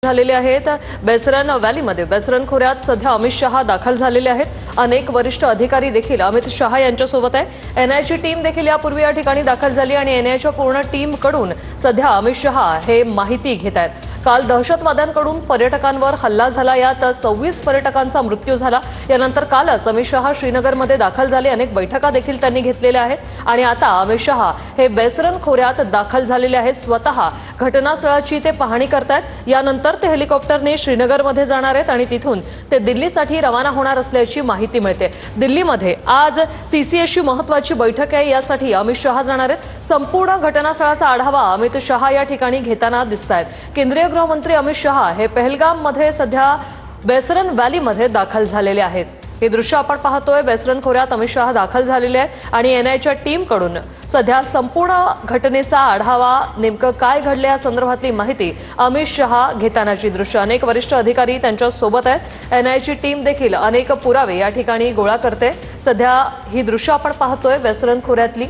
झालेले आहेत। बेसरन व्हॅलीमध्ये बेसरन खोऱ्यात सध्या अमित शहा दाखल झालेले आहेत। अनेक वरिष्ठ अधिकारी देखील अमित शहा यांच्यासोबत आहे। एनआयची टीम देखील यापूर्वी या ठिकाणी दाखल झाली आणि एनआयच्या पूर्ण टीमकडून सध्या अमित शहा हे माहिती घेत आहेत। काल दहशतवाद्यांकडून पर्यटकांवर हल्ला झाला, यात 26 पर्यटकांचा मृत्यू झाला। यानंतर कालच अमित शहा श्रीनगरमध्ये दाखल झाले। अनेक बैठका देखील त्यांनी घेतलेल्या आहेत आणि आता अमित शहा हे बेसरन खोऱ्यात दाखल झालेले आहेत। स्वतः घटनास्थळाची ते पाहणी करतात। यानंतर ते हेलिकॉप्टरने श्रीनगरमध्ये जाणार आहेत आणि तिथून ते दिल्लीसाठी रवाना होणार असल्याची माहिती मिळते। दिल्लीमध्ये आज सीसीएसची महत्त्वाची बैठक आहे, यासाठी अमित शहा जाणार आहेत। संपूर्ण घटनास्थळाचा आढावा अमित शहा या ठिकाणी घेताना दिसतायत। केंद्रीय गृहमंत्री अमित शहा हे पहलगाममध्ये सध्या बेसरन व्हॅलीमध्ये दाखल झालेले आहेत। हे दृश्य आपण पाहतोय। बेसरन खोऱ्यात अमित शहा दाखल झालेले आहेत आणि एनआयच्या टीमकडून सध्या संपूर्ण घटनेचा आढावा, नेमकं काय घडले या संदर्भातली माहिती अमित शहा घेतानाची दृश्य। अनेक वरिष्ठ अधिकारी त्यांच्या सोबत आहेत। एनआयची टीम देखील अनेक पुरावे या ठिकाणी गोळा करते। सध्या ही दृश्य आपण पाहतोय बेसरन खोऱ्यातली।